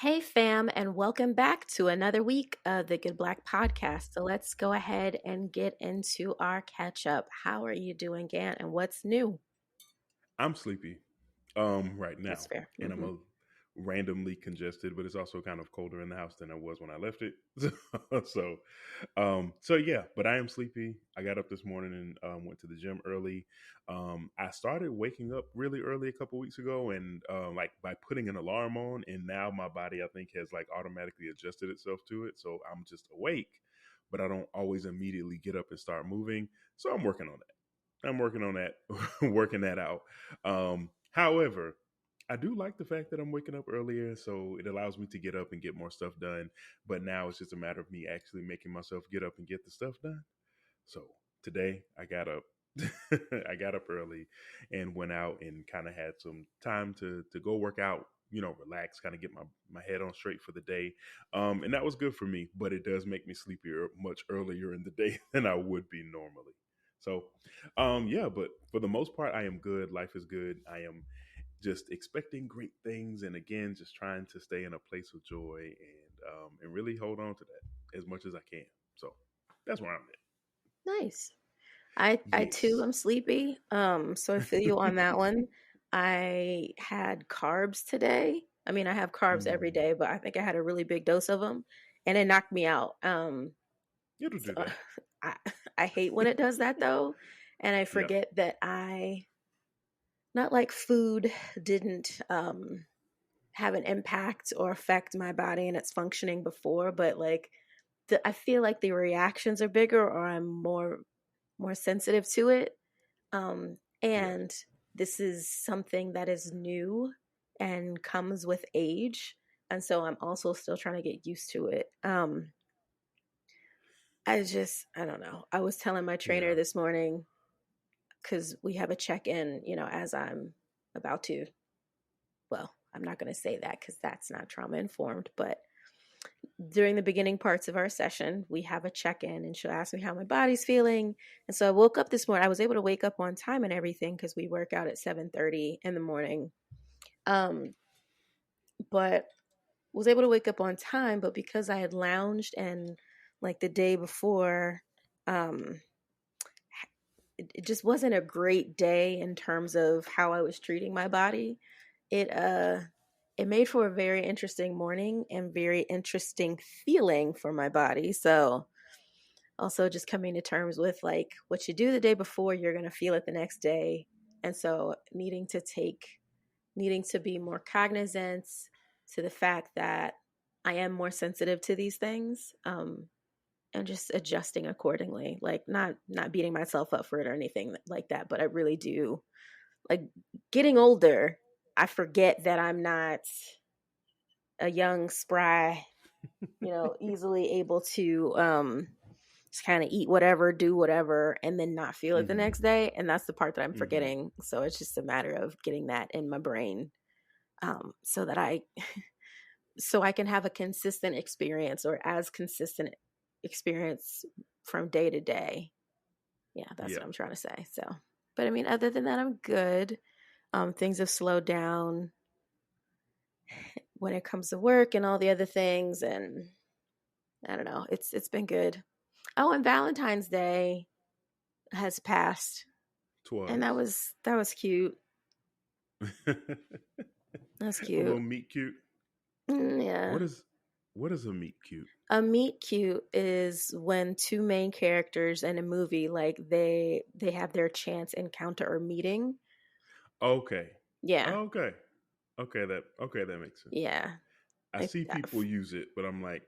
Hey, fam, and welcome back to another week of the Good Black Podcast. So let's go ahead and get into our catch up. How are you doing, Gant, and what's new? I'm sleepy right That's now, fair. and I'm randomly congested, but it's also kind of colder in the house than I was when I left it. so so yeah, but I am sleepy. I got up this morning and went to the gym early. I started waking up really early a couple weeks ago, and like by putting an alarm on, and now my body I think has like automatically adjusted itself to it, so I'm just awake, but I don't always immediately get up and start moving. So I'm working on that. I'm working on that, working that out. However, I do like the fact that I'm waking up earlier, so it allows me to get up and get more stuff done. But now it's just a matter of me actually making myself get up and get the stuff done. So today I got up. I got up early and went out and kind of had some time to go work out, relax, kind of get my head on straight for the day. And that was good for me, but it does make me sleepier much earlier in the day than I would be normally. So yeah, but for the most part I am good. Life is good. I am just expecting great things, and again just trying to stay in a place of joy and really hold on to that as much as I can. So that's where I'm at. Nice. I too Yes. am sleepy. So I feel you on that one. I had carbs today. I mean, I have carbs every Mm, day, but I think I had a really big dose of them, and it knocked me out. it'll So do that. I I hate when it does that though, and I Yeah. forget that I not like food didn't have an impact or affect my body and its functioning before, but like I feel like the reactions are bigger or I'm more sensitive to it. Yeah. And this is something that is new and comes with age. And so I'm also still trying to get used to it. I don't know. I was telling my trainer Yeah. this morning because we have a check in, as I'm about to, well, I'm not going to say that because that's not trauma informed, but during the beginning parts of our session, we have a check in and she'll ask me how my body's feeling. And so I woke up this morning. I was able to wake up on time and everything because we work out at 7:30 in the morning. Um, but was able to wake up on time, but because I had lounged and like the day before, um, it just wasn't a great day in terms of how I was treating my body. It made for a very interesting morning and very interesting feeling for my body. So also just coming to terms with like what you do the day before, you're going to feel it the next day. And so needing to be more cognizant to the fact that I am more sensitive to these things, and just adjusting accordingly, like not beating myself up for it or anything like that, but I really do like getting older. I forget that I'm not a young spry, easily able to just kind of eat whatever, do whatever, and then not feel it the Hmm. next day. And that's the part that I'm Hmm. forgetting. So it's just a matter of getting that in my brain, so that so I can have a consistent experience or as consistent experience from day to day. Yeah, that's what Yeah. I'm trying to say. So, but I mean, other than that, I'm good. Things have slowed down when it comes to work and all the other things, and I don't know. It's been good. Oh, and Valentine's Day has passed, and that Twas. was that was cute. A That's little cute. meet cute. Yeah. What is what is a meet cute? A meet cute is when two main characters in a movie like they have their chance encounter or meeting. Okay. Yeah. Okay, that makes sense. Yeah. I I, see people I've, use it, but I'm like,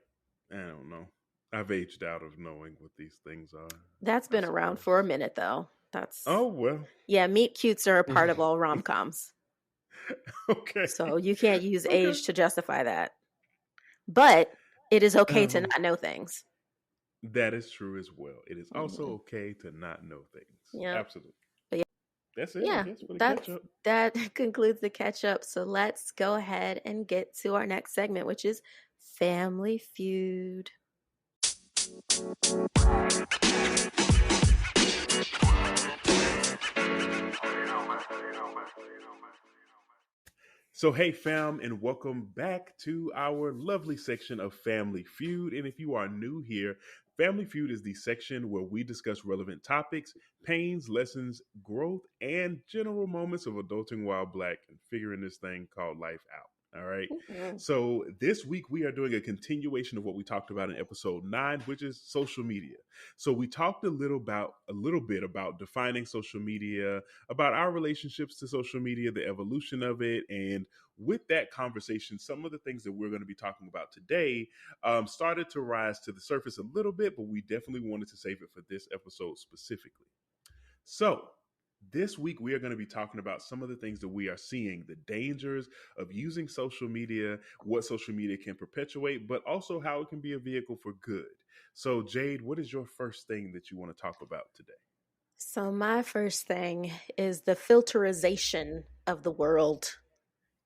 I don't know. I've aged out of knowing what these things are, that's I been around for a suppose. minute though. That's Oh well. Yeah, meet cutes are a part of all rom-coms. Okay. So you can't use Okay. age to justify that. But it is okay to Um, not know things. that is true as well. It is also Mhm. okay to not know things. Yeah. Absolutely. But That's it, I yeah, guess, for the that's catch up. that concludes the catch up. So let's go ahead and get to our next segment, which is Family Feud. So, hey, fam, and welcome back to our lovely section of Family Feud. And if you are new here, Family Feud is the section where we discuss relevant topics, pains, lessons, growth, and general moments of adulting while black and figuring this thing called life out. All right. Mhm. So, this week we are doing a continuation of what we talked about in episode 9, which is social media. So, we talked a little bit about defining social media, about our relationships to social media, the evolution of it, and with that conversation, some of the things that we're going to be talking about today started to rise to the surface a little bit, but we definitely wanted to save it for this episode specifically. So, this week, we are going to be talking about some of the things that we are seeing, the dangers of using social media, what social media can perpetuate, but also how it can be a vehicle for good. So, Jade, what is your first thing that you want to talk about today? So, my first thing is the filterization of the world.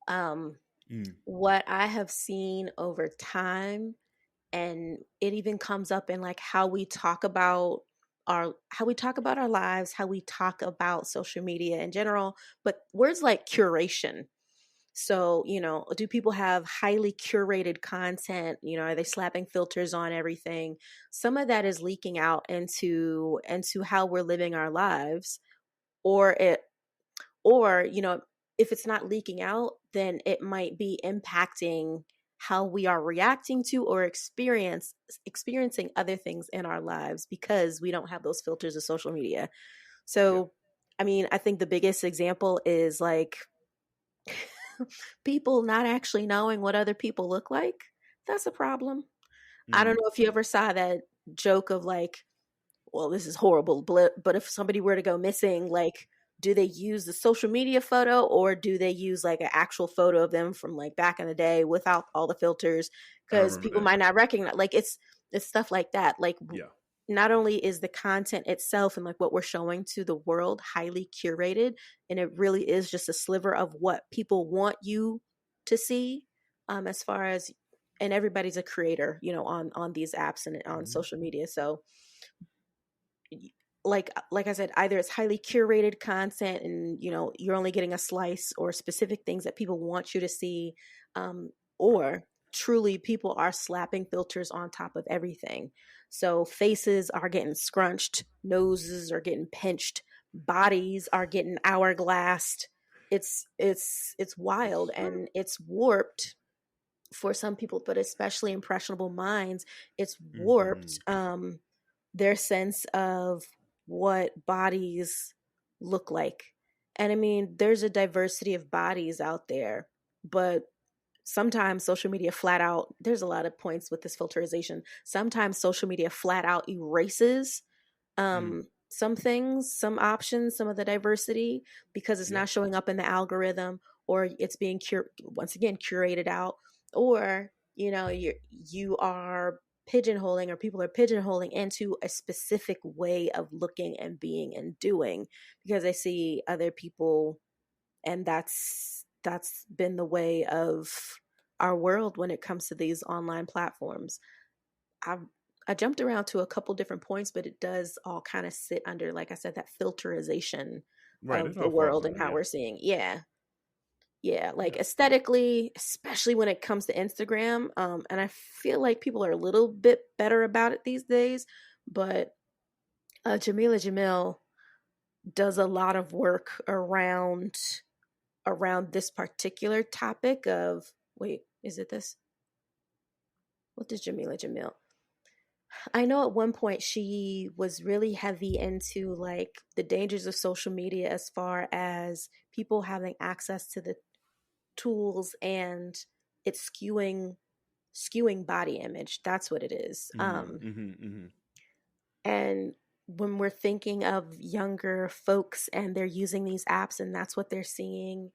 Um, Mm, what I have seen over time, and it even comes up in like how we talk about our lives, how we talk about social media in general, but words like curation. So, do people have highly curated content? Are they slapping filters on everything? Some of that is leaking out into how we're living our lives, or if it's not leaking out, then it might be impacting how we are reacting to or experiencing other things in our lives because we don't have those filters of social media. yeah. So, I mean, I think the biggest example is like people not actually knowing what other people look like. That's a problem. I don't Mm, know if you ever saw that joke of like, well, this is horrible, but if somebody were to go missing, like, do they use the social media photo or do they use like an actual photo of them from like back in the day without all the filters? I Because remember people that. might not recognize, like, it's stuff like that. Like, Yeah. not only is the content itself and like what we're showing to the world highly curated, and it really is just a sliver of what people want you to see, as far as, and everybody's a creator, on these apps and on Mhm. social media. So like I said, either it's highly curated content and you're only getting a slice or specific things that people want you to see, um, or truly people are slapping filters on top of everything. So faces are getting scrunched, noses are getting pinched, bodies are getting hourglassed. It's wild and it's warped for some people, but especially impressionable minds. It's warped Mhm. their sense of what bodies look like. And I mean, there's a diversity of bodies out there, but sometimes social media flat out, there's a lot of points with this filterization. Sometimes social media flat out erases Mm, some things, some options, some of the diversity because it's yeah. not showing up in the algorithm, or it's being once again curated out, or you are pigeonholing, or people are pigeonholing into a specific way of looking and being and doing because they see other people, and that's been the way of our world when it comes to these online platforms. I I jumped around to a couple different points, but it does all kind of sit under, like I said, that filterization Right. of It the all falls world and under, how yeah. we're seeing. Yeah. Yeah. Like Yeah. aesthetically, especially when it comes to Instagram. And I feel like people are a little bit better about it these days. But Jamila Jamil does a lot of work around this particular topic of, wait, is it this? What does Jamila Jamil? I know at one point she was really heavy into like the dangers of social media as far as people having access to the tools and it's skewing body image. That's what it is. Mm, mhm, mhm. And when we're thinking of younger folks and they're using these apps and that's what they're seeing,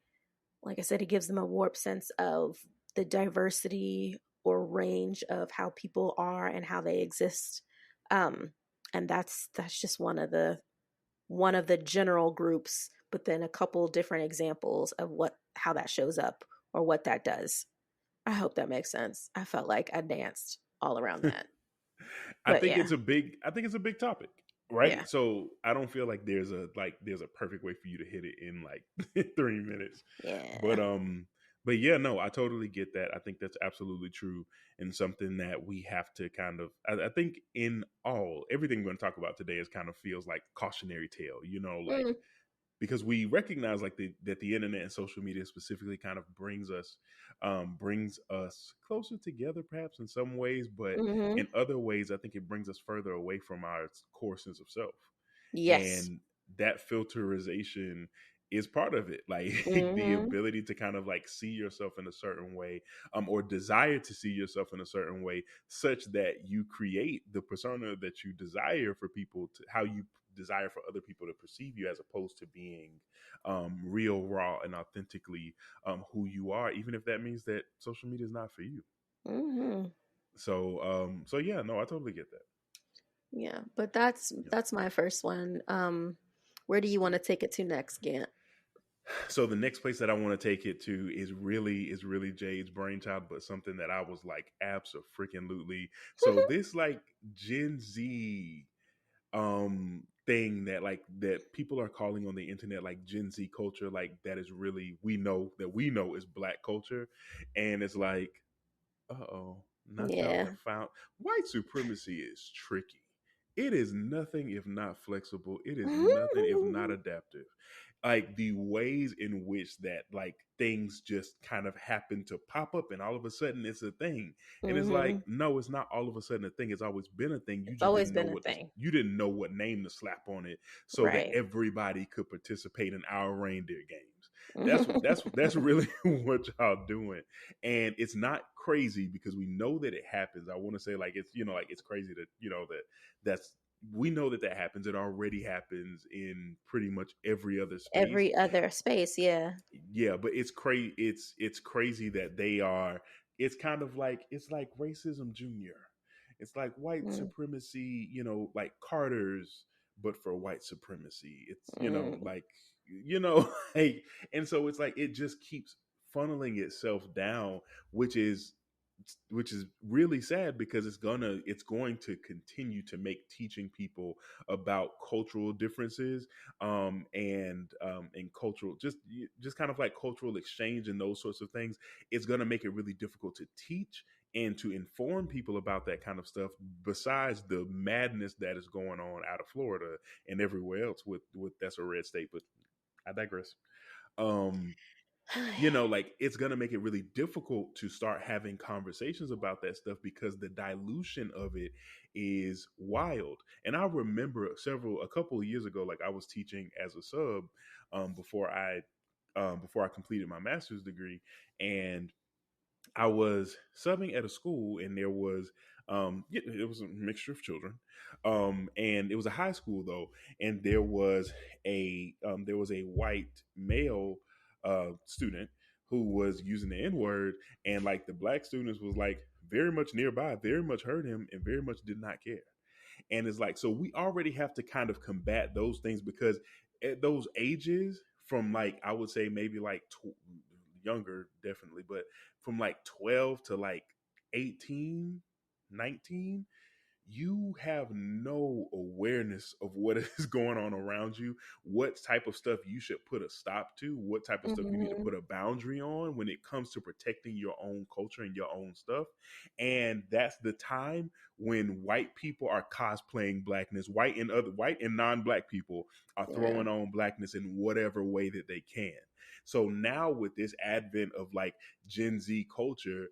like I said, it gives them a warped sense of the diversity or range of how people are and how they exist. Um, and that's just one of the general groups, but then a couple different examples of what how that shows up or what that does. I hope that makes sense. I felt like I danced all around that. But yeah, I think it's a big topic, yeah. right? So I don't feel like there's a perfect way for you to hit it in like 3 minutes. But Yeah. But yeah, no, I totally get that. I think that's absolutely true, and something that we have to kind of. I think in all everything we're going to talk about today is kind of feels like cautionary tale. You know, like Mm, because we recognize like that the internet and social media specifically kind of brings us closer together perhaps in some ways, but mm-hmm. in other ways I think it brings us further away from our core sense of self, Yes. and that filterization is part of it, like the Mm-hmm. ability to kind of like see yourself in a certain way, or desire to see yourself in a certain way, such that you create the persona that you desire for people to how you desire for other people to perceive you, as opposed to being real, raw, and authentically who you are, even if that means that social media is not for you. Mm-hmm. So yeah, no, I totally get that. Yeah, but that's my first one. Where do you want to take it to next, Gant? So the next place that I want to take it to is really Jade's brainchild, but something that I was like abso-freaking-lutely. So this like Gen Z thing that like that people are calling on the internet like Gen Z culture, like that is really we know is black culture, and it's like, uh-oh, not y'all Yeah. have found white supremacy is tricky. It is nothing if not flexible. It is nothing if not adaptive. Like the ways in which that like things just kind of happen to pop up and all of a sudden it's a thing. And it's like, Mm-hmm. no, it's not all of a sudden a thing. It's always been a thing. You It's just always didn't know been a what thing. you didn't know what name to slap on it so that Right. everybody could participate in our reindeer games. That's Mm-hmm. really what y'all doing, and it's not crazy because we know that it happens. I want to say like it's like it's crazy that that's we know that that happens. It already happens in pretty much every other space. Every other space, yeah. Yeah, but it's crazy. It's crazy that they are. It's kind of like it's like racism junior. It's like white Mm, supremacy. Like Carter's, but for white supremacy. It's mm, like you know like, and so it's like it just keeps funneling itself down, which is which is really sad because it's going to continue to make teaching people about cultural differences, and cultural just kind of like cultural exchange and those sorts of things. It's going to make it really difficult to teach and to inform people about that kind of stuff, besides the madness that is going on out of Florida and everywhere else with that's a red state, but I digress. um like it's going to make it really difficult to start having conversations about that stuff because the dilution of it is wild. And I remember a couple of years ago, like I was teaching as a sub, before I completed my master's degree, and I was subbing at a school, and it was a mixture of children, and it was a high school though, and there was a white male student who was using the N word, and like the black students was like very much nearby, very much heard him, and very much did not care. And it's like, so we already have to kind of combat those things because at those ages, from like I would say maybe like younger definitely, but from like 12 to like 18, 19, you have no awareness of what is going on around you, what type of stuff you should put a stop to, what type of stuff you need to mm-hmm. put a boundary on when it comes to protecting your own culture and your own stuff. And that's the time when white people are cosplaying blackness, white and non-black people are Yeah. throwing on blackness in whatever way that they can. So now with this advent of like Gen Z culture,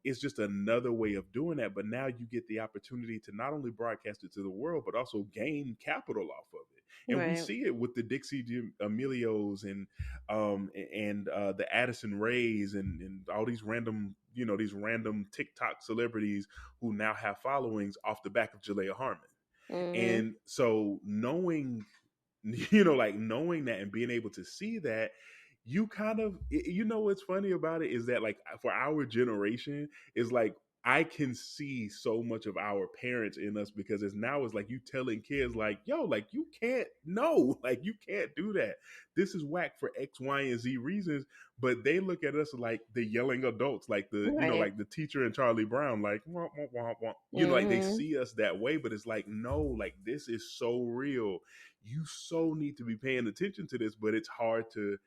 it's just another way of doing that. But now you get the opportunity to not only broadcast it to the world, but also gain capital off of it. And we Right. see it with the Dixie Amelios and the Addison Rays and all these random TikTok celebrities who now have followings off the back of Jalea Harmon. Mm-hmm. And so knowing like knowing that and being able to see that, you kind of, what's funny about it is that like for our generation is like I can see so much of our parents in us because it's like you telling kids like, yo, like you can't, no, like you can't do that. This is whack for X, Y, and Z reasons. But they look at us like the yelling adults, like Right. like the teacher and Charlie Brown, like wah, wah, wah, wah. Like they Mm-hmm. see us that way, but it's like, no, like this is so real. You so need to be paying attention to this, but it's hard to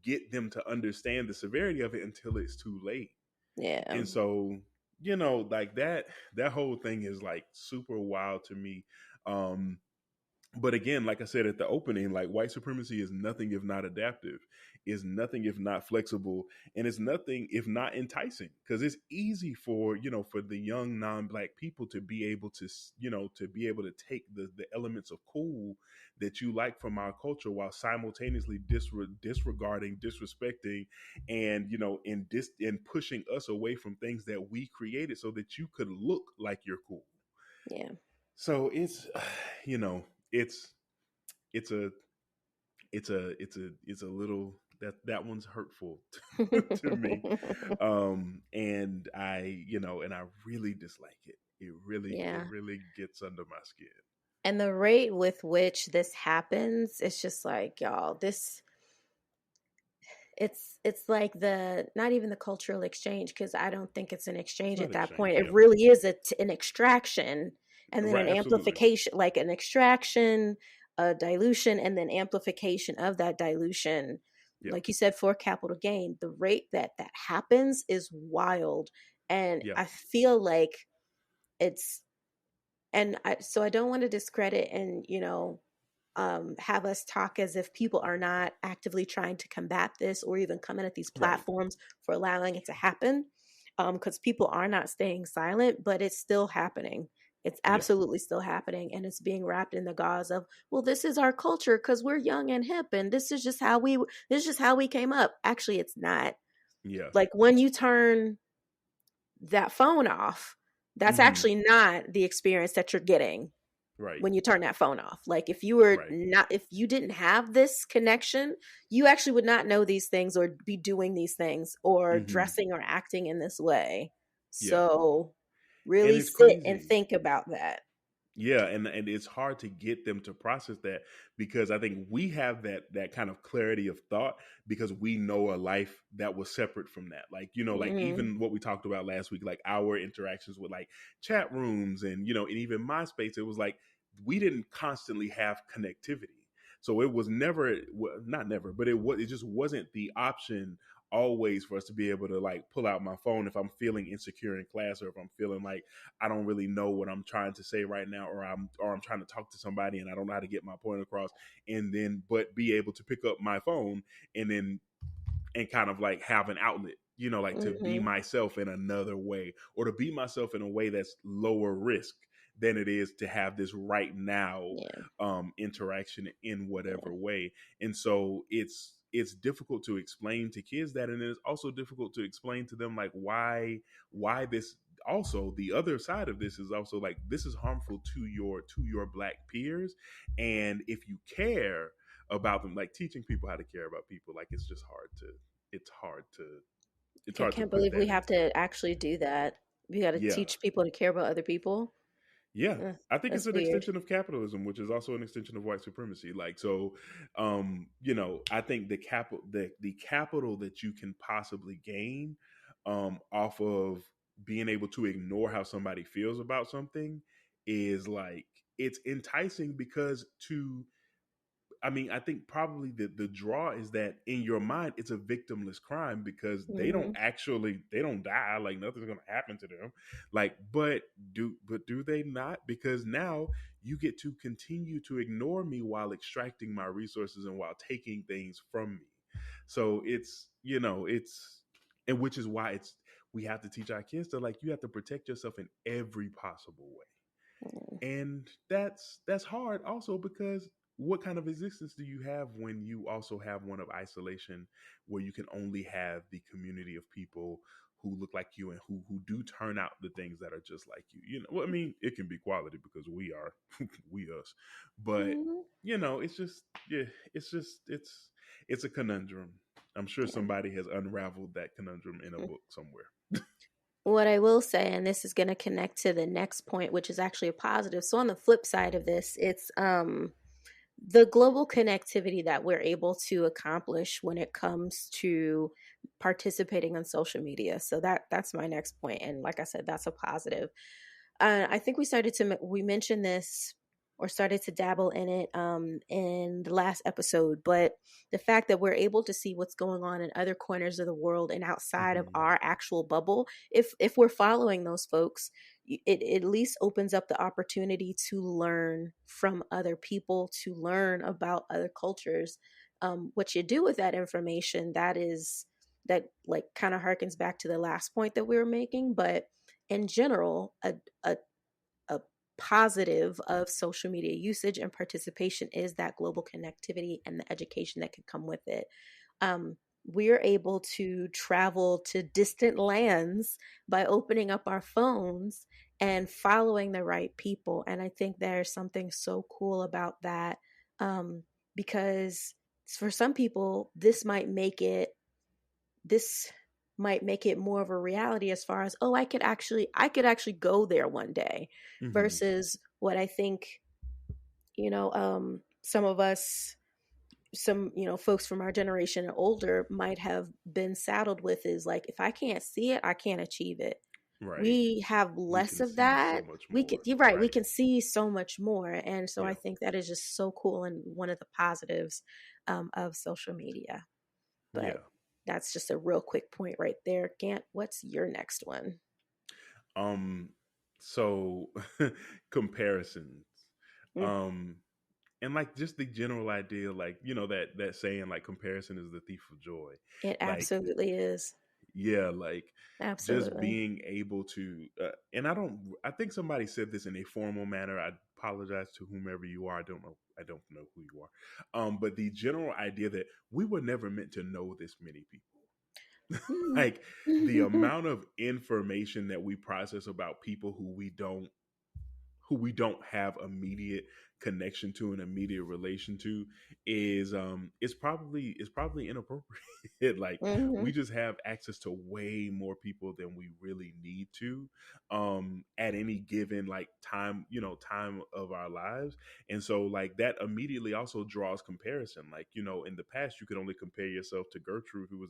get them to understand the severity of it until it's too late. Yeah. And so, like that whole thing is like super wild to me. Um, but again, like I said at the opening, like white supremacy is nothing if not adaptive, is nothing if not flexible, and it's nothing if not enticing. Because it's easy for for the young non-black people to be able to to be able to take the elements of cool that you like from our culture while simultaneously disregarding, disrespecting, and and pushing us away from things that we created so that you could look like you're cool. Yeah. So it's you know it's it's a it's a little that one's hurtful to me. And I really dislike it. It Yeah. really gets under my skin. And the rate with which this happens, it's just like, y'all, this it's like the not even the cultural exchange, because I don't think it's an It's exchange not at an that exchange, point. It yeah. really is an extraction and then Right, an absolutely. amplification, like an extraction, a dilution, and then amplification of that dilution. Yeah. Like you said, for capital gain, the rate that that happens is wild. And Yeah. I feel like it's, so I don't want to discredit and, have us talk as if people are not actively trying to combat this or even coming at these Right. platforms for allowing it to happen. Because people are not staying silent, but it's still happening. It's Yeah. absolutely still happening. And it's being wrapped in the gauze of, well, this is our culture because we're young and hip. And this is just how we came up. Actually, it's not. Yeah. Like when you turn that phone off, that's Hmm. actually not the experience that you're getting Right. when you turn that phone off. Like Right. if you didn't have this connection, you actually would not know these things or be doing these things or Hmm. dressing or acting in this way. Yeah. So And really it's sit and crazy. think about that. Yeah, and it's hard to get them to process that because I think we have that kind of clarity of thought because we know a life that was separate from that. Like, like Hmm. even what we talked about last week, like our interactions with like chat rooms and and even MySpace, it was like we didn't constantly have connectivity. So it was never not never, but it just wasn't the option always for us to be able to like pull out my phone if I'm feeling insecure in class or if I'm feeling like I don't really know what I'm trying to say right now, or I'm trying to talk to somebody and I don't know how to get my point across, and then but be able to pick up my phone and then and kind of like have an outlet, like to be Hmm. myself in another way or to be myself in a way that's lower risk than it is to have this right now Yeah. interaction in Yeah. whatever way. And so it's difficult to explain to kids that, and it's also difficult to explain to them like why this also the other side of this is also like this is harmful to your black peers, and if you care about them, like teaching people how to care about people, like it's hard to it's I hard to can't put believe we that have into to actually do that. We got to yeah. teach people to care about other people. Yeah, I think it's That's an weird. extension of capitalism, which is also an extension of white supremacy. Like so, I think the capital that you can possibly gain off of being able to ignore how somebody feels about something is like it's enticing because to I mean, I think probably the draw is that in your mind it's a victimless crime because Hmm. they don't die, like nothing's gonna happen to them. Like, but do they not? Because now you get to continue to ignore me while extracting my resources and while taking things from me. So it's and which is why it's we have to teach our kids to like you have to protect yourself in every possible way, and that's hard also because what kind of existence do you have when you also have one of isolation where you can only have the community of people who look like you and who do turn out the things that are just like you know well, I mean it can be quality because we are we us, but Hmm. it's just yeah it's a conundrum. I'm sure Yeah. somebody has unraveled that conundrum in a book somewhere. What I will say, and this is going to connect to the next point, which is actually a positive. So on the flip side of this, it's the global connectivity that we're able to accomplish when it comes to participating on social media. So that's my next point, and like I said, that's a positive. I think we mentioned this or started to dabble in it in the last episode. But the fact that we're able to see what's going on in other corners of the world and outside of Hmm. our actual bubble, if we're following those folks, it at least opens up the opportunity to learn from other people, to learn about other cultures. What you do with that information, that like kind of harkens back to the last point that we were making. But in general, a a positive of social media usage and participation is that global connectivity and the education that can come with it. We're able to travel to distant lands by opening up our phones and following the right people. And I think there's something so cool about that, um, because for some people, this might make it more of a reality as far as, oh, I could actually go there one day, Hmm. versus what I think, some of us, some, folks from our generation and older might have been saddled with, is like, if I can't see it, I can't achieve it. Right. We have We less can of see so that. much We can, more. you're right, we Right. can see so much more. And so I Yeah. think that is just so cool and one of the positives of social media. But Yeah. that's just a real quick point right there. Gant, what's your next one? Um. So comparisons. Mm, Um. And like just the general idea, like that saying, like comparison is the thief of joy. it Like absolutely is. yeah, like just Absolutely. being able to, and I think somebody said this in a formal manner. I apologize to whomever you are. I don't know who you are. But the general idea that we were never meant to know this many people. Mm. Like the amount of information that we process about people who we don't have immediate connection to an immediate relation to is probably inappropriate. Like we Mhm. just have access to way more people than we really need to at any given like time of our lives. And so like that immediately also draws comparison. Like in the past you could only compare yourself to Gertrude who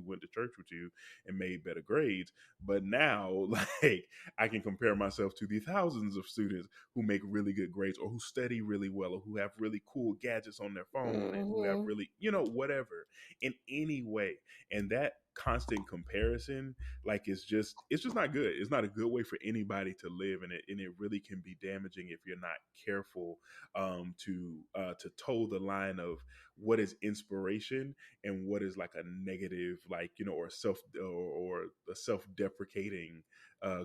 went to church with you and made better grades, but now like I can compare myself to the thousands of students who make really good grades or who study really well or who have really cool gadgets on their phone and who have Mhm. really, whatever in any way. And that constant comparison, like it's just not good. It's not a good way for anybody to live, and it really can be damaging if you're not careful to toe the line of what is inspiration and what is like a negative, like or a self-deprecating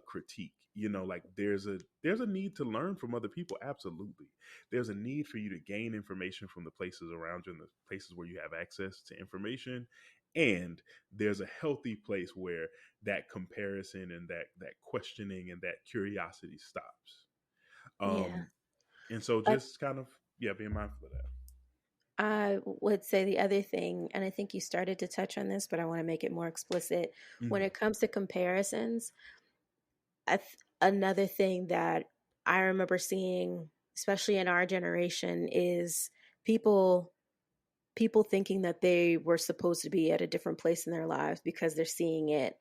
critique. Like there's a need to learn from other people. Absolutely, there's a need for you to gain information from the places around you and the places where you have access to information. And there's a healthy place where that comparison and that questioning and that curiosity stops. Yeah. um and so Uh, just kind of, yeah, being mindful of that. I would say the other thing, and I think you started to touch on this, but I want to make it more explicit. When Hmm. it comes to comparisons, another thing that I remember seeing, especially in our generation, is people people thinking that they were supposed to be at a different place in their lives because they're seeing it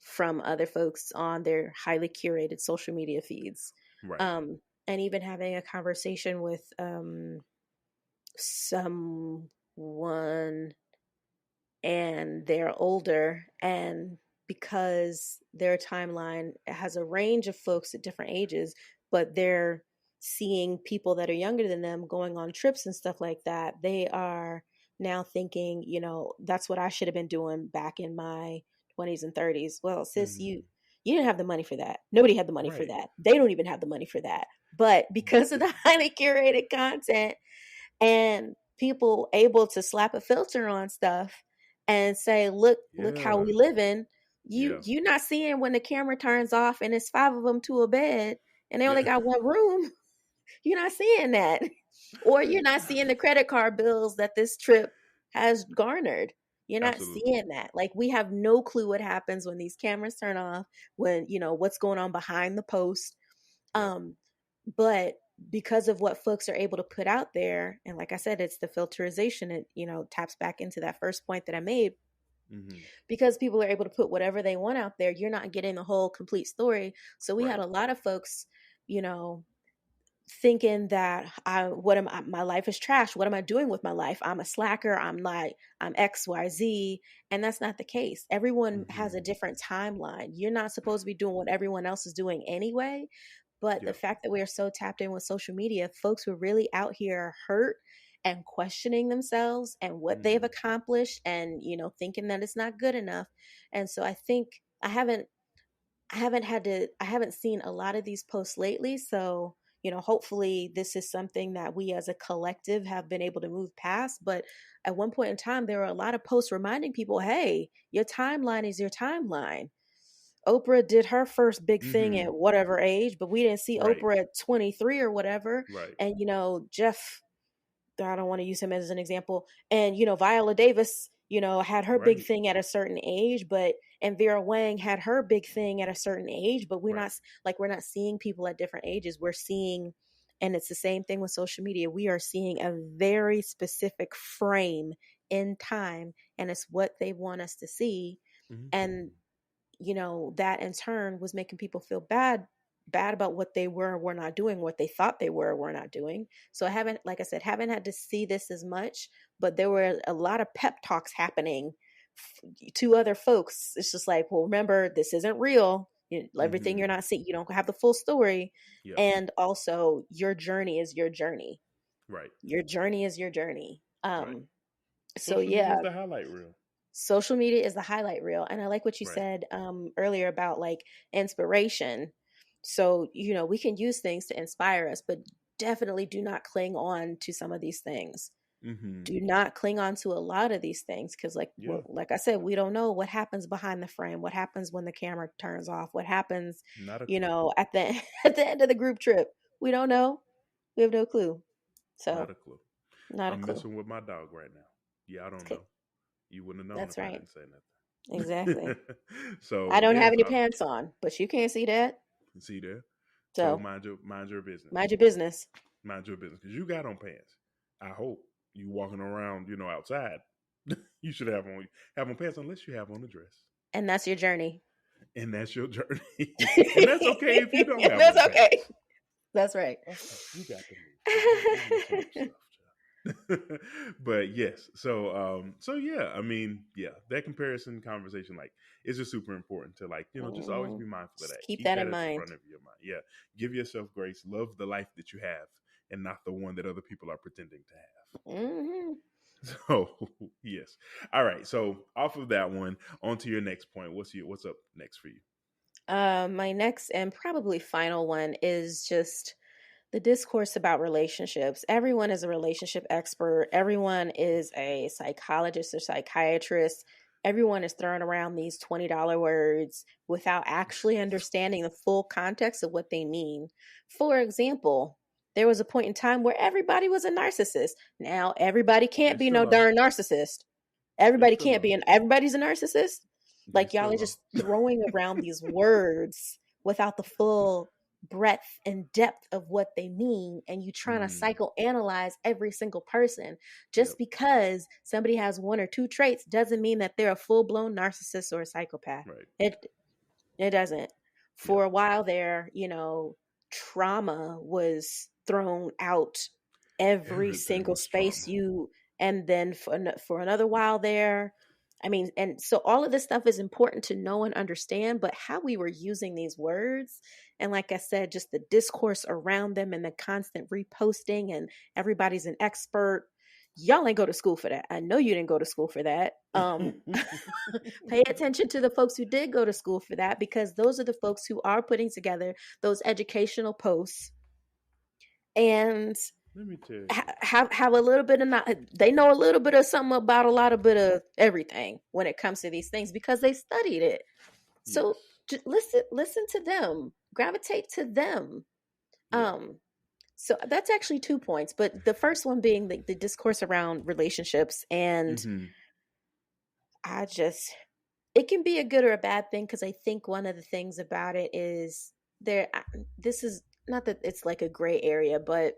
from other folks on their highly curated social media feeds. Right. Um, and even having a conversation with someone, and they're older, and because their timeline has a range of folks at different ages, but they're seeing people that are younger than them going on trips and stuff like that, they are now thinking, that's what I should have been doing back in my 20s and 30s. Well, sis, you Hmm. you didn't have the money for that. Nobody had the money for Right. that. They don't even have the money for that. But because of the highly curated content and people able to slap a filter on stuff and say, look how Yeah. we living, Yeah. you not seeing when the camera turns off and it's five of them to a bed and they only Yeah. got one room. You're not seeing that. Or you're not seeing the credit card bills that this trip has garnered. You're not Absolutely. seeing that. Like, we have no clue what happens when these cameras turn off, when, what's going on behind the post. Yep. um but because of what folks are able to put out there, and like I said, it's the filterization. It, taps back into that first point that I made. Hmm. Because people are able to put whatever they want out there, you're not getting the whole complete story. So we had Right. a lot of folks, you know thinking that what am I, my life is trash. What am I doing with my life? I'm a slacker. I'm not, I'm XYZ. And that's not the case. Everyone has a Hmm. different timeline. You're not supposed to be doing what everyone else is doing anyway. But the Yep. fact that we are so tapped in with social media, folks who are really out here are hurt and questioning themselves and what they've Hmm. accomplished and, thinking that it's not good enough. And so I think I haven't seen a lot of these posts lately. So, hopefully this is something that we as a collective have been able to move past. But at one point in time, there were a lot of posts reminding people, hey, your timeline is your timeline. Oprah did her first big thing Hmm. at whatever age, but we didn't see Right. Oprah at 23 or whatever. Right. And, Jeff, I don't want to use him as an example. And, Viola Davis, had her big Right. thing at a certain age, and Vera Wang had her big thing at a certain age, but Right. we're not seeing people at different ages. We're seeing, and it's the same thing with social media. We are seeing a very specific frame in time, and it's what they want us to see. And Hmm. that in turn was making people feel bad about what they were not doing, what they thought they were not doing. So I haven't, like I said, haven't had to see this as much, but there were a lot of pep talks happening to other folks. It's just like, well, remember, this isn't real. Everything Hmm. you're not seeing, you don't have the full story. Yep. And also, your journey is your journey. Right. Your journey is your journey. Right. So Social media yeah, is the highlight reel. social media is the highlight reel. And I like what you Right. said earlier about like inspiration. So, we can use things to inspire us, but definitely do not cling on to some of these things. Hmm. Do not cling on to a lot of these things because, Yeah. like I said, we don't know what happens behind the frame, what happens when the camera turns off, what happens, Not a clue. at the at the end of the group trip. We don't know. We have no clue. Not So, a clue. not a I'm clue. messing with my dog right now. Yeah, I don't Okay, know. You wouldn't have known that's if I right. didn't say Exactly. nothing. So I don't have yes, any pants on, but you can't see that. see there. So So mind your business. mind your business. Mind your business because you got on pants. I hope you walking around, outside. You should have on pants unless you have on a dress, And that's your journey. and that's your journey. And that's okay if you don't have That's on okay. pants. That's right. Okay, you got to move. See, we on some other stuff, child. But yes, so yeah, I mean, yeah, that comparison conversation, like, is just super important to, like, just always Mhm. be mindful of Just that. keep Keep that that in at the mind. front of your mind. Yeah, give yourself grace. Love the life that you have, and not the one that other people are pretending to have. Hmm. So yes, all right. So off of that one, on to your next point. What's up next for you? My next and probably final one is just the discourse about relationships. Everyone is a relationship expert. Everyone is a psychologist or psychiatrist. Everyone is throwing around these $20 words without actually understanding the full context of what they mean. For example, there was a point in time where everybody was a narcissist. Now, everybody They can't be no still are. darn narcissist. They Everybody still can't are. be everybody's a narcissist. They Like y'all are still are. just throwing around these words without the full breadth and depth of what they mean, and you trying to Hmm. psychoanalyze every single person. Yep. Just because somebody has one or two traits doesn't mean that they're a full-blown narcissist or a psychopath. Right. It it doesn't. Yep. For a while there, trauma was thrown out every Everything single was space trauma. you, and then for another while there, I mean, and so all of this stuff is important to know and understand, but how we were using these words, and like I said, just the discourse around them and the constant reposting and everybody's an expert. Y'all ain't go to school for that. I know you didn't go to school for that. Pay attention to the folks who did go to school for that, because those are the folks who are putting together those educational posts and Let me tell you. have a little bit of not, they know a little bit of something about a lot of bit of everything when it comes to these things because they studied it. So Yes. just listen to them, gravitate to them. Yeah. um so that's actually 2 points, but the first one being the discourse around relationships. And Hmm. I just, it can be a good or a bad thing, because I think one of the things about it is this is not that it's like a gray area, but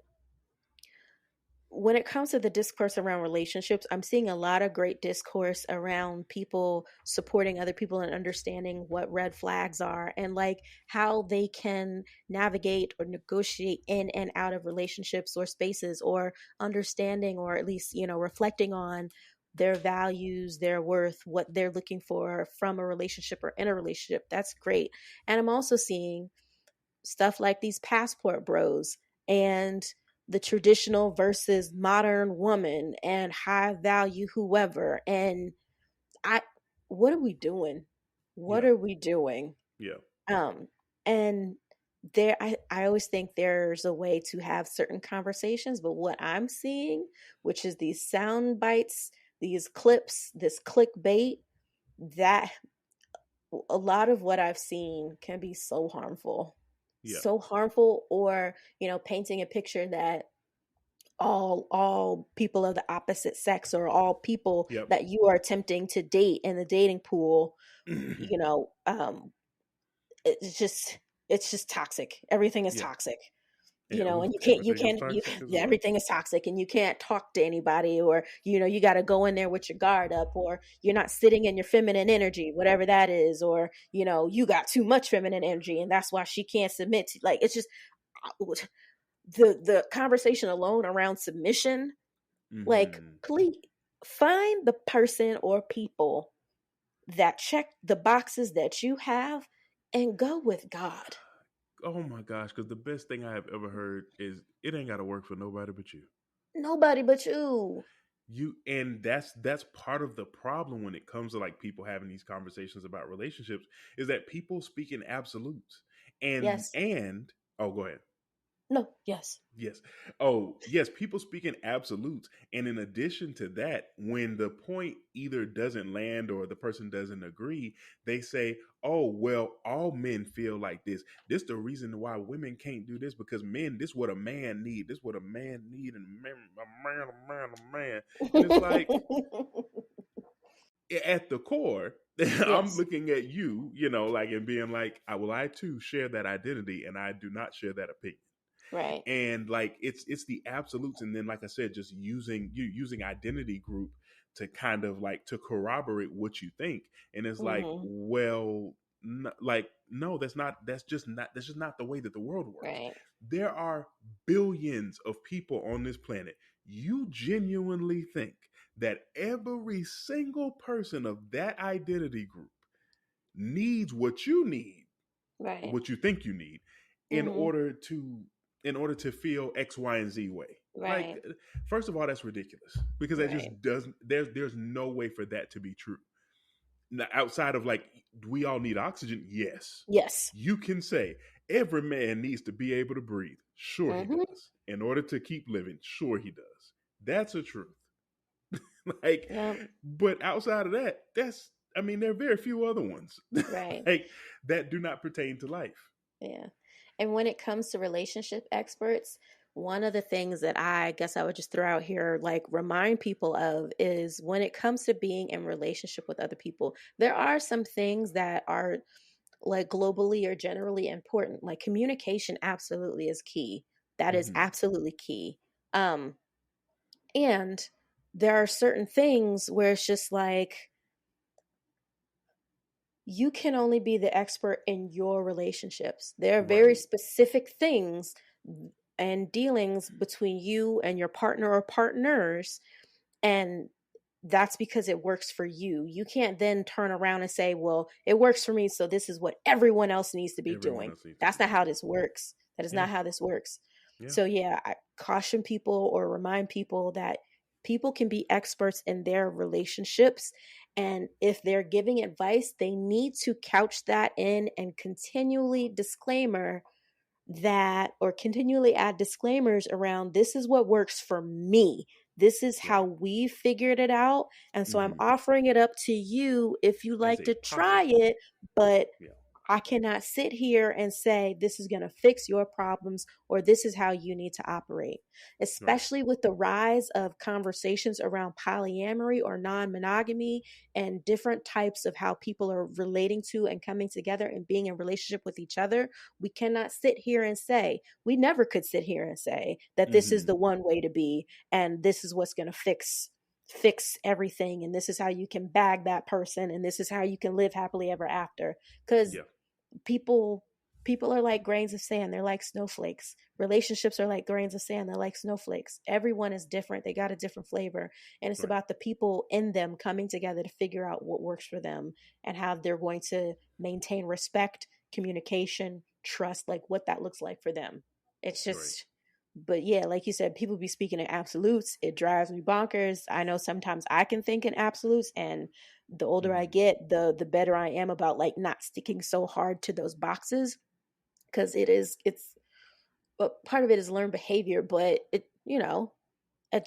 when it comes to the discourse around relationships, I'm seeing a lot of great discourse around people supporting other people and understanding what red flags are and like how they can navigate or negotiate in and out of relationships or spaces, or understanding, or at least, reflecting on their values, their worth, what they're looking for from a relationship or in a relationship. That's great. And I'm also seeing stuff like these passport bros and the traditional versus modern woman and high value whoever. And I, what are we doing? What Yeah. are we doing? Yeah. Um, and I always think there's a way to have certain conversations, but what I'm seeing, which is these sound bites, these clips, this clickbait, that a lot of what I've seen can be so harmful. Yeah. So harmful, or, painting a picture that all people of the opposite sex, or all people Yep. that you are attempting to date in the dating pool, you know, it's just it's just toxic. Everything is Yeah. toxic. And And everything is toxic as yeah, well. everything is toxic, and you can't talk to anybody, or you got to go in there with your guard up, or you're not sitting in your feminine energy, whatever that is, or you got too much feminine energy and that's why she can't submit to, like, it's just the conversation alone around submission. Like, Hmm. please find the person or people that check the boxes that you have and go with God. Oh my gosh, because the best thing I have ever heard is it ain't got to work for nobody but you. Nobody but you. And that's part of the problem when it comes to like people having these conversations about relationships is that people speak in absolutes. Yes. And oh, go ahead. No. Yes. Yes. Oh, yes. People speak in absolutes. And in addition to that, when the point either doesn't land or the person doesn't agree, they say, oh, well, all men feel like this. This the reason why women can't do this because men, this what a man need. This what a man need. And a man. And it's like, at the core, I'm Yes. looking at you, like, and being like, well, I too share that identity and I do not share that opinion. Right. And like it's the absolutes, and then like I said, just using identity group to kind of like to corroborate what you think. And it's like, Hmm. well, like, no, that's just not the way that the world works. Right. There are billions of people on this planet. You genuinely think that every single person of that identity group needs what you need, Right. what you think you need, in Hmm. order to in order to feel X, Y, and Z way. Like, Right. first of all, that's ridiculous because that Right. just doesn't. There's no way for that to be true. Now, outside of like, we all need oxygen. Yes, Yes. you can say every man needs to be able to breathe. Sure, he Hmm. does. In order to keep living, sure, he does. That's a truth. Like, Yeah. but outside of that, I mean, there are very few other ones Right. like that do not pertain to life. Yeah. And when it comes to relationship experts, one of the things that I guess I would just throw out here, like remind people of, is when it comes to being in relationship with other people, there are some things that are like globally or generally important. Like communication absolutely is key. That is Hmm. absolutely key. Um, and there are certain things where it's just like, you can only be the expert in your relationships. There are very Right. specific things and dealings between you and your partner or partners, and that's because it works for you. You can't then turn around and say, well, it works for me, so this is what everyone else needs to be Everyone doing. else needs to be That's not how doing. this works. That is Yeah. not how this works. Yeah. So, yeah, I caution people or remind people that people can be experts in their relationships. And if they're giving advice, they need to couch that in and continually disclaimer that, or continually add disclaimers around, this is what works for me. This is how Right. we figured it out. And so I'm Hmm. offering it up to you if you As like a to try possibility. it, but Yeah. I cannot sit here and say this is going to fix your problems or this is how you need to operate, Right. especially with the rise of conversations around polyamory or non monogamy and different types of how people are relating to and coming together and being in relationship with each other. We cannot sit here and say, we never could sit here and say that this is Mm-hmm. the one way to be and this is what's going to fix everything and this is how you can bag that person and this is how you can live happily ever after, because Yeah. people people are like grains of sand, they're like snowflakes. Relationships are like grains of sand, they're like snowflakes. Everyone is different, they got a different flavor, and it's Right. about the people in them coming together to figure out what works for them and how they're going to maintain respect, communication, trust, like what that looks like for them. It's Right. just, but yeah, like you said, people be speaking in absolutes. It drives me bonkers. I know sometimes I can think in absolutes, and the older I Mm-hmm. get, the better I am about like not sticking so hard to those boxes, because it's but part of it is learned behavior, but it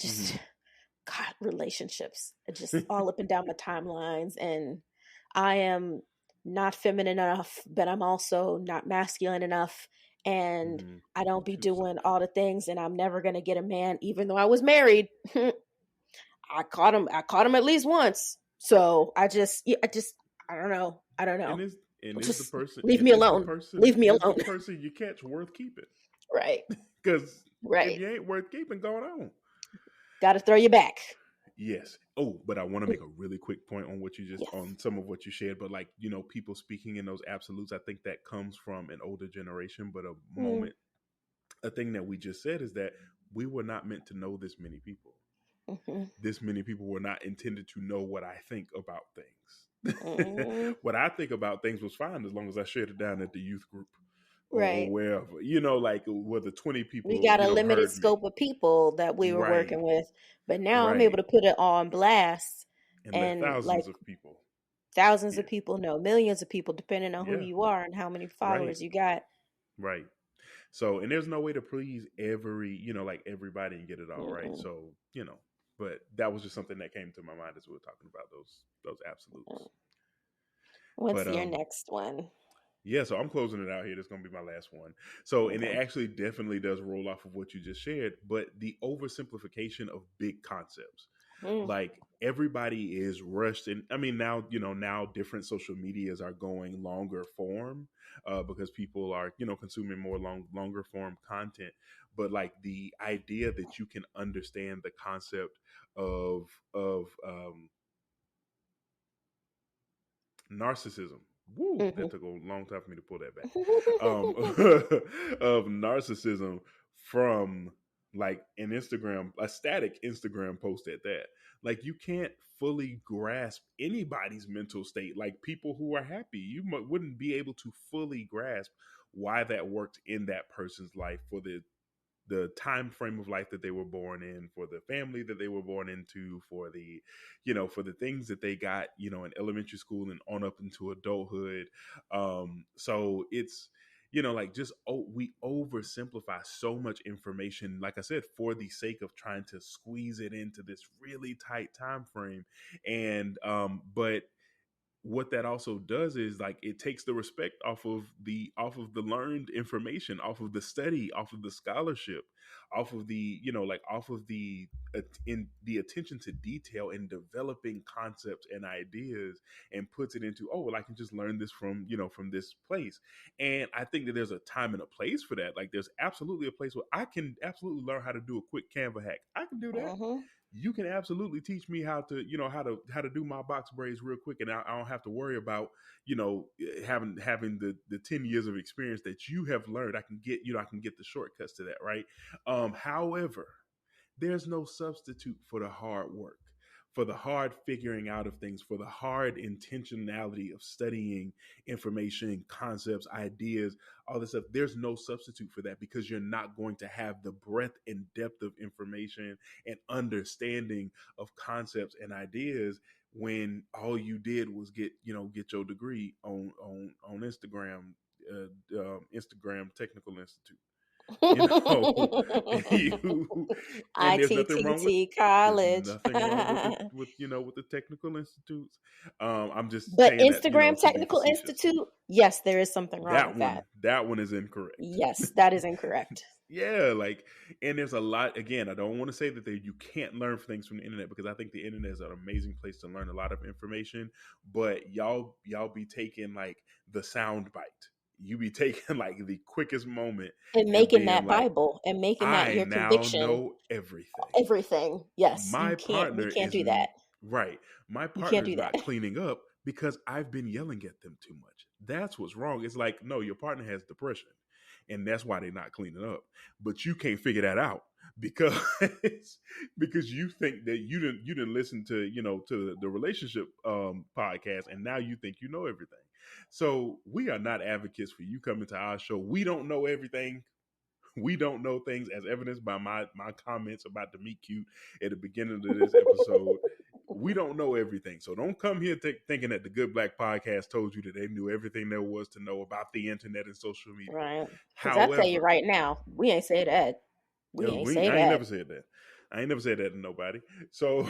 just Mm-hmm. God, relationships are just all up and down my timelines, and I am not feminine enough, but I'm also not masculine enough, and Mm-hmm. I don't be Too doing soft. all the things, and I'm never gonna get a man, even though I was married. I caught him at least once. So I don't know. I don't And know. is and is the Just person leave and me alone. Leave me is the alone. person you catch worth keeping? Right. Because if Right. you ain't worth keeping, going on. Got to throw you back. Yes. Oh, but I want to make a really quick point on what you just Yes. on some of what you shared. But like people speaking in those absolutes, I think that comes from an older generation. But Mm, a thing that we just said is that we were not meant to know this many people. mm-hmm, This many people were not intended to know what I think about things. mm, What I think about things was fine as long as I shared it down at the youth group or right. wherever. Like whether 20 We people, got a limited heard me. scope of people that we were Right. working with, but now I'm able Right. to put it on blast And let and like thousands of people. thousands of Yeah. people know, millions of people, depending on who Yeah. you are and how many Right. followers you got. Right. So, and there's no way to please like everybody and get it all right. Mm-mm. So, but that was just something that came to my mind as we were talking about those absolutes. What's But your next one? yeah, so I'm closing it out here. That's going to be my last one. So, and it Okay. actually definitely does roll off of what you just shared, but the oversimplification of big concepts. Mm, Like everybody is rushed, and I mean now, now different social medias are going longer form because people are, consuming more longer form content. But like the idea that you can understand the concept of narcissism. Woo, that mhm. took a long time for me to pull that back. Of narcissism from like an Instagram, a static Instagram post at that. Like you can't fully grasp anybody's mental state. Like people who are happy, you wouldn't be able to fully grasp why that worked in that person's life for the time frame of life that they were born in, for the family that they were born into, for the for the things that they got in elementary school and on up into adulthood. So it's like just we oversimplify so much information, like I said, for the sake of trying to squeeze it into this really tight time frame. And but what that also does is like it takes the respect off of the learned information, off of the study, off of the scholarship, off of the like off of the in the attention to detail in developing concepts and ideas, and puts it into, oh well, I can just learn this from from this place. And I think that there's a time and a place for that. Like there's absolutely a place where I can absolutely learn how to do a quick Canva hack. I can do that. Mhm. You can absolutely teach me how to how to do my box braids real quick, and I don't have to worry about having the 10 years of experience that you have learned. I can get the shortcuts to that, right? However, there's no substitute for the hard work, for the hard figuring out of things, for the hard intentionality of studying information, concepts, ideas, all this stuff. There's no substitute for that, because you're not going to have the breadth and depth of information and understanding of concepts and ideas when all you did was get your degree on Instagram, Instagram Technical Institute. You know, you and ITTT there's college. nothing wrong with it with with the technical institutes. I'm just But saying that Instagram to be Technical facetious. Institute, yes, there is something wrong with that. That one is incorrect. Yes, that is incorrect. Yeah, like, and there's a lot. Again, I don't want to say that you can't learn things from the internet, because I think the internet is an amazing place to learn a lot of information. But y'all be taking like the sound bite. You be taking like the quickest moment And and making being that like, Bible and making that I your now conviction know everything. everything. Yes, My we partner can't is do that. right. My You can't partner's do that. not cleaning up because I've been yelling at them too much. That's what's wrong. It's like, no, your partner has depression, and that's why they're not cleaning up. But you can't figure that out because because you think that you didn't listen to to the relationship podcast, and now you think you know everything. So we are not advocates for you coming to our show. We don't know everything. We don't know things, as evidenced by my comments about the meet cute at the beginning of this episode. We don't know everything, so don't come here thinking that the Good Black Podcast told you that they knew everything there was to know about the internet and social media. Right. Because I tell you However, right now, we ain't say that. We ain't say I ain't that. never said that. I ain't never said that to nobody. So,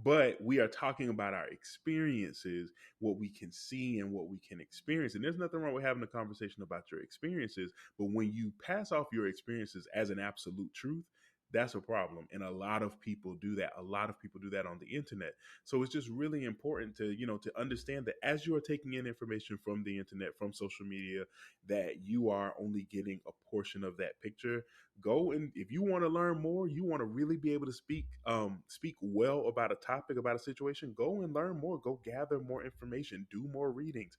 but we are talking about our experiences, what we can see and what we can experience. And there's nothing wrong with having a conversation about your experiences. But when you pass off your experiences as an absolute truth, that's a problem. And a lot of people do that. A lot of people do that on the internet. So it's just really important to, to understand that as you are taking in information from the internet, from social media, that you are only getting a portion of that picture. Go, and if you want to learn more, you want to really be able to speak well about a topic, about a situation, go and learn more. Go gather more information, do more readings,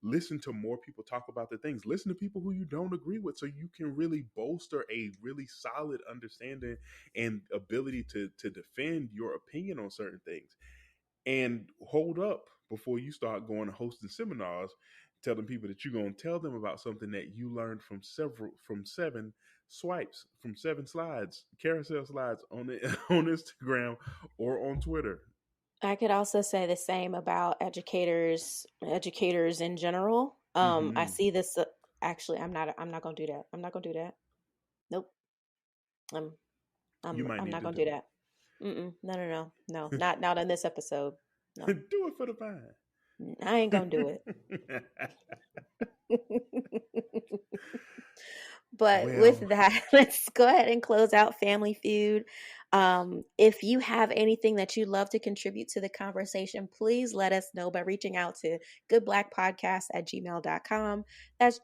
listen to more people talk about the things, listen to people who you don't agree with, so you can really bolster a really solid understanding and ability to defend your opinion on certain things. And hold up before you start going and hosting seminars, telling people that you're going to tell them about something that you learned from seven swipes, from seven slides, carousel slides on it on Instagram or on Twitter. I could also say the same about educators in general. I Mm-hmm. see this. Actually, I'm not gonna do that. I'm not gonna do that. Nope. I'm. You I'm. might I'm need not to gonna do do that. No. No. No. No. Not on this episode. No. it. Do it for the vine. I ain't gonna do it. But with Well, that, let's go ahead and close out Family Feud. If you have anything that you'd love to contribute to the conversation, please let us know by reaching out to goodblackpodcast@gmail.com. That's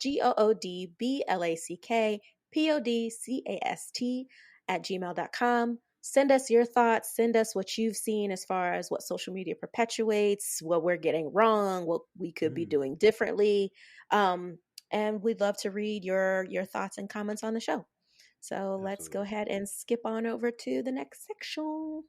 GOODBLACKPODCAST@gmail.com. Send us your thoughts. Send us what you've seen as far as what social media perpetuates, what we're getting wrong, what we could be mm, doing differently. Um, and we'd love to read your thoughts and comments on the show. So let's go absolutely. ahead and skip on over to the next section.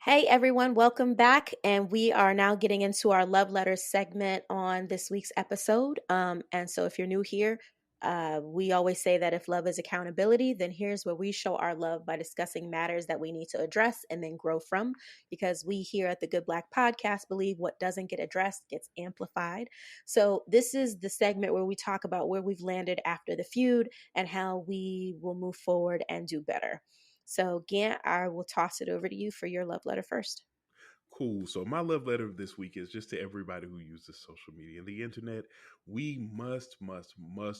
Hey everyone, welcome back. And we are now getting into our love letters segment on this week's episode. And so if you're new here, we always say that if love is accountability, then here's where we show our love by discussing matters that we need to address and then grow from. Because we here at the Good Black Podcast believe what doesn't get addressed gets amplified. So this is the segment where we talk about where we've landed after the feud and how we will move forward and do better. So, Gant, I will toss it over to you for your love letter first. Cool. So my love letter this week is just to everybody who uses social media and the internet. We must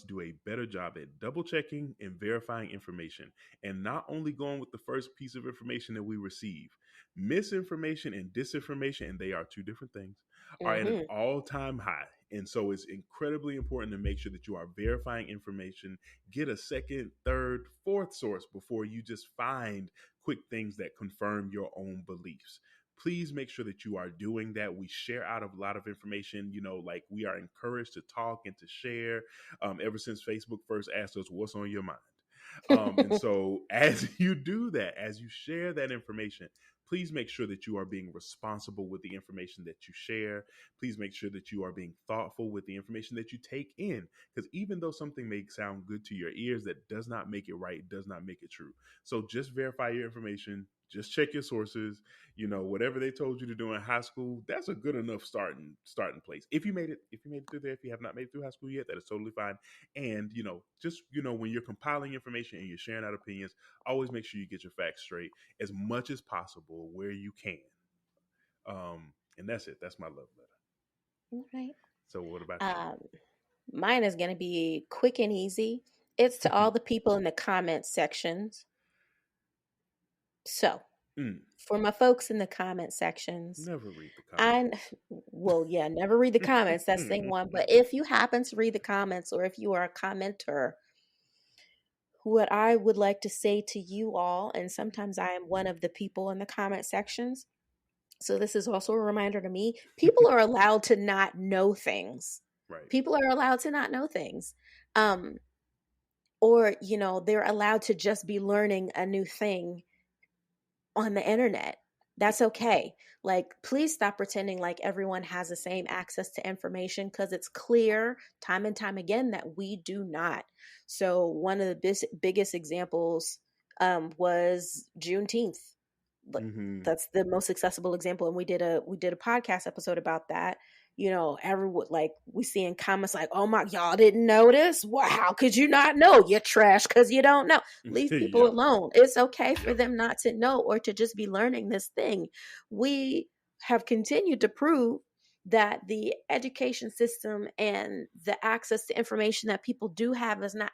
do a better job at double checking and verifying information, and not only going with the first piece of information that we receive. Misinformation and disinformation, and they are two different things, are at an Mm-hmm. all-time high. And so it's incredibly important to make sure that you are verifying information, get a second, third, fourth source before you just find quick things that confirm your own beliefs. Please make sure that you are doing that. We share out a lot of information, like we are encouraged to talk and to share, ever since Facebook first asked us what's on your mind. And so as you do that, as you share that information, please make sure that you are being responsible with the information that you share. Please make sure that you are being thoughtful with the information that you take in. Because even though something may sound good to your ears, that does not make it right, does not make it true. So just verify your information. Just check your sources. Whatever they told you to do in high school, that's a good enough starting place. If you made it through there, if you have not made it through high school yet, that is totally fine. And just when you're compiling information and you're sharing out opinions, always make sure you get your facts straight as much as possible where you can. And that's it. That's my love letter. Right. So what about Um, Mine is going to be quick and easy. It's to you? all the people in the comment sections. So, Mm, for my folks in the comment sections, never read the I, comments. well, yeah, never read the comments. That's thing one. But if you happen to read the comments or if you are a commenter, what I would like to say to you all, and sometimes I am one of the people in the comment sections. So this is also a reminder to me, people are allowed to not know things. Right. People are allowed to not know things. Um, or, they're allowed to just be learning a new thing on the internet. That's okay. Like, please stop pretending like everyone has the same access to information because it's clear time and time again that we do not. So, one of the biggest examples was Juneteenth. Mm-hmm. That's the most accessible example, and we did a podcast episode about that. Everyone, like, we see in comments like, "Oh my, y'all didn't notice? Wow, how could you not know? You're trash because you don't know." Leave people Yep. alone. It's okay for Yep. them not to know or to just be learning this thing. We have continued to prove that the education system and the access to information that people do have is not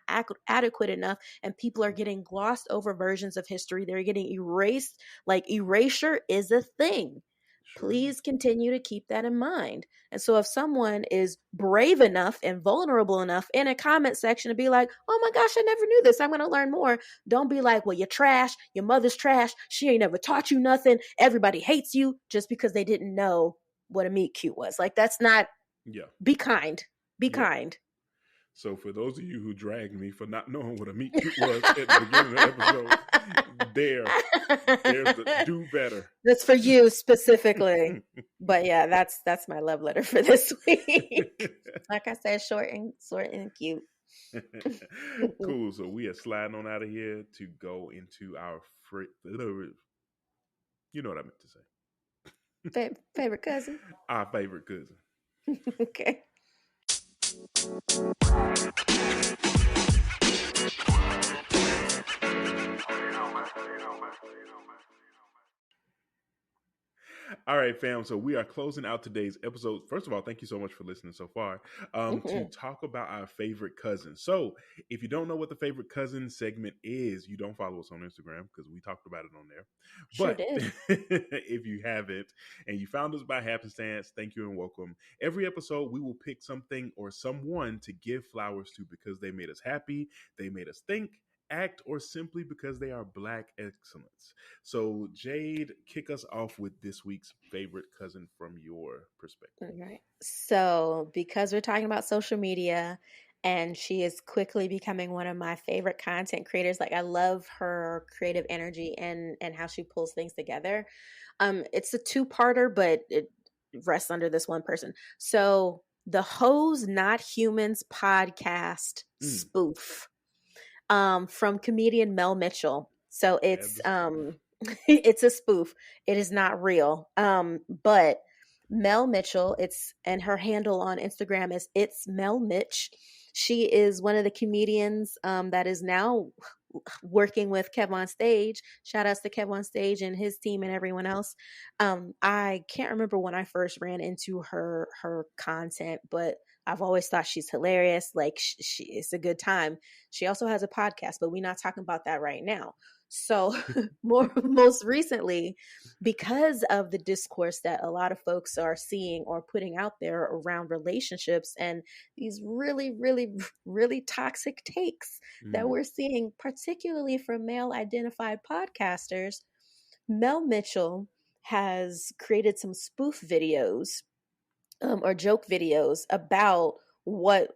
adequate enough, and people are getting glossed over versions of history. They're getting erased. Like, erasure is a thing. Sure is. Please continue to keep that in mind. And so if someone is brave enough and vulnerable enough in a comment section to be like, "Oh my gosh, I never knew this, I'm going to learn more," don't be like, "Well, you're trash, your mother's trash, she ain't never taught you nothing, everybody hates you," just because they didn't know what a meet cute was. Like, that's not. Yeah. Be kind. Be Yeah. kind. So for those of you who dragged me for not knowing what a meet cute was at the beginning of the episode, there's the do better. That's for you specifically. But yeah, that's my love letter for this week. Like I said, short and cute. Cool. So we are sliding on out of here to go into our you know what I meant to say. Favorite cousin. Our favorite cousin. Okay. All right, fam. So we are closing out today's episode. First of all, thank you so much for listening so far. To Mm-hmm. talk about our favorite cousin. So if you don't know what the favorite cousin segment is, you don't follow us on Instagram because we talked about it on there. Sure But did. if you haven't and you found us by happenstance, thank you and welcome. Every episode, we will pick something or someone to give flowers to because they made us happy, they made us think, act, or simply because they are Black excellence. So, Jade, kick us off with this week's favorite cousin from your perspective. All right. So, because we're talking about social media and she is quickly becoming one of my favorite content creators, like, I love her creative energy and how she pulls things together. It's a two-parter, but it rests under this one person. So, the Hoes Not Humans podcast Mm, spoof from comedian Mel Mitchell. So add it's the spoof. it's a spoof. It is not real. But Mel Mitchell, it's and her handle on Instagram is It's Mel Mitch. She is one of the comedians that is now working with Kev on Stage. Shout outs to Kev on Stage and his team and everyone else. I can't remember when I first ran into her content, but I've always thought she's hilarious. Like, it's a good time. She also has a podcast, but we're not talking about that right now. So most recently, because of the discourse that a lot of folks are seeing or putting out there around relationships and these really, really, really toxic takes that Mm, we're seeing, particularly from male identified podcasters, Mel Mitchell has created some spoof videos or joke videos what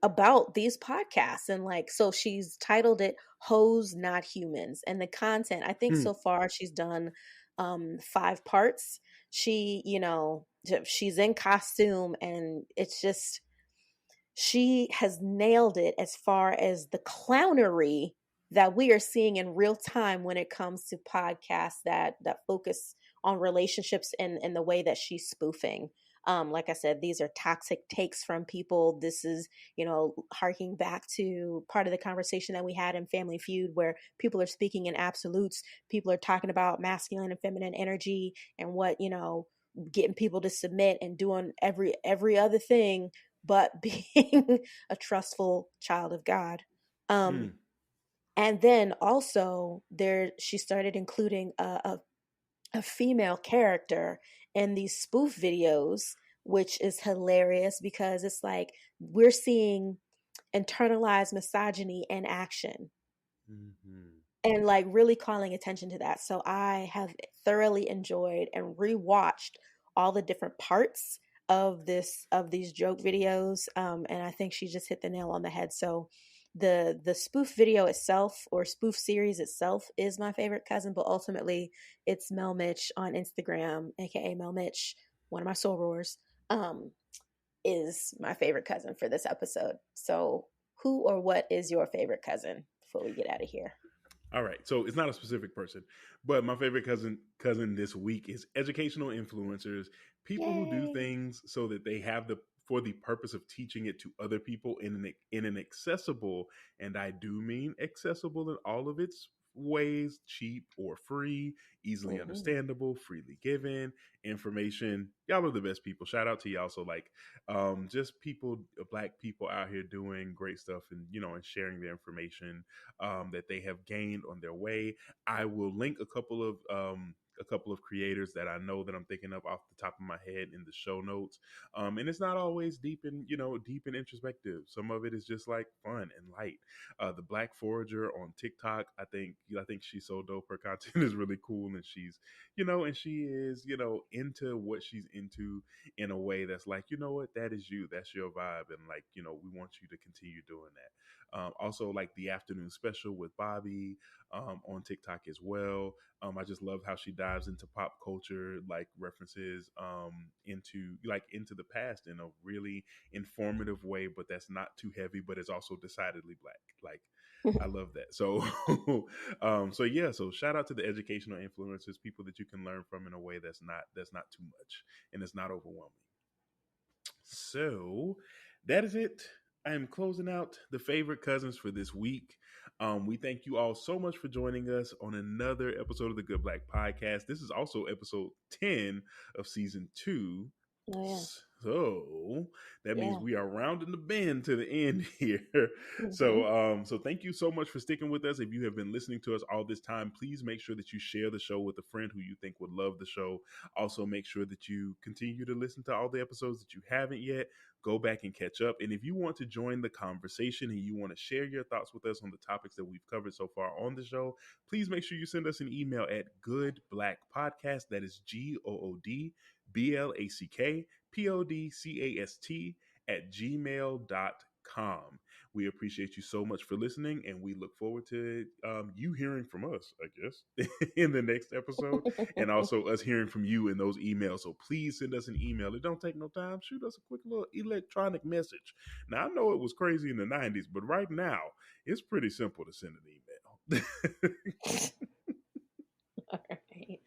about these podcasts. And like, so she's titled it Hoes Not Humans, and the content, I think mm, so far she's done 5 parts. She, she's in costume, and it's just, she has nailed it as far as the clownery that we are seeing in real time when it comes to podcasts that focus on relationships and the way that she's spoofing. Like I said, these are toxic takes from people. This is, harking back to part of the conversation that we had in Family Feud, where people are speaking in absolutes. People are talking about masculine and feminine energy and what, getting people to submit and doing every other thing but being a trustful child of God. Um, Mm. and then also there, she started including a female character in these spoof videos, which is hilarious because it's like we're seeing internalized misogyny in action Mm-hmm. and like really calling attention to that. So I have thoroughly enjoyed and rewatched all the different parts of these joke videos, and I think she just hit the nail on the head. So the spoof video itself, or spoof series itself, is my favorite cousin, but ultimately it's Mel Mitch on Instagram, aka Mel Mitch, one of my sorors, is my favorite cousin for this episode. So who or what is your favorite cousin before we get out of here? All right, so it's not a specific person, but my favorite cousin this week is educational influencers, people who do Yay. things so that they have the for the purpose of teaching it to other people in an accessible, and I do mean accessible in all of its ways, cheap or free, easily Hmm. understandable, freely given information. Y'all are the best people. Shout out to y'all. So like just people, black people out here doing great stuff, and and sharing their information that they have gained on their way. I will link a couple of creators that I know that I'm thinking of off the top of my head in the show notes. And it's not always deep and introspective. Some of it is just like fun and light. The Black Forager on TikTok, I think she's so dope. Her content is really cool, and she is into what she's into in a way that's like, what, that is you, that's your vibe, and like, we want you to continue doing that. Also, like the afternoon special with Bobby on TikTok as well. I just love how she dives into pop culture, like references into the past in a really informative way, but that's not too heavy, but it's also decidedly black. Like I love that. So, so yeah. So shout out to the educational influencers, people that you can learn from in a way that's not too much and it's not overwhelming. So that is it. I am closing out the favorite cousins for this week. We thank you all so much for joining us on another episode of the Good Black Podcast. This is also episode 10 of season 2. Oh yeah, So that means yeah. we are rounding the bend to the end here. Hmm. So thank you so much for sticking with us. If you have been listening to us all this time, please make sure that you share the show with a friend who you think would love the show. Also, make sure that you continue to listen to all the episodes that you haven't yet. Go back and catch up. And if you want to join the conversation and you want to share your thoughts with us on the topics that we've covered so far on the show, please make sure you send us an email at Good Black Podcast. That is GOODBLACKPODCAST @gmail.com. We appreciate you so much for listening, and we look forward to you hearing from us, I guess, in the next episode, and also us hearing from you in those emails. So please send us an email. It don't take no time. Shoot us a quick little electronic message. Now, I know it was crazy in the 90s, but right now, it's pretty simple to send an email. All right.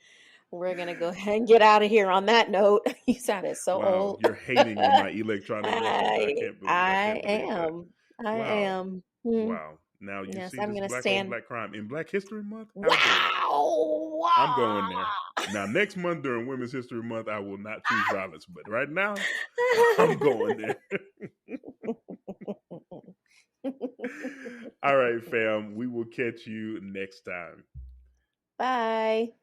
We're gonna go ahead and get out of here on that note. You sounded so Wow, old. you're hating on my electronic message. I I can't believe I I can't believe that. am. I Wow. am. Wow. Now you Yes, see I'm this gonna black on stand. black crime in Black History Month? How dare you? Wow! I'm going there. Now next month during Women's History Month, I will not choose violence, but right now, I'm going there. All right, fam. We will catch you next time. Bye.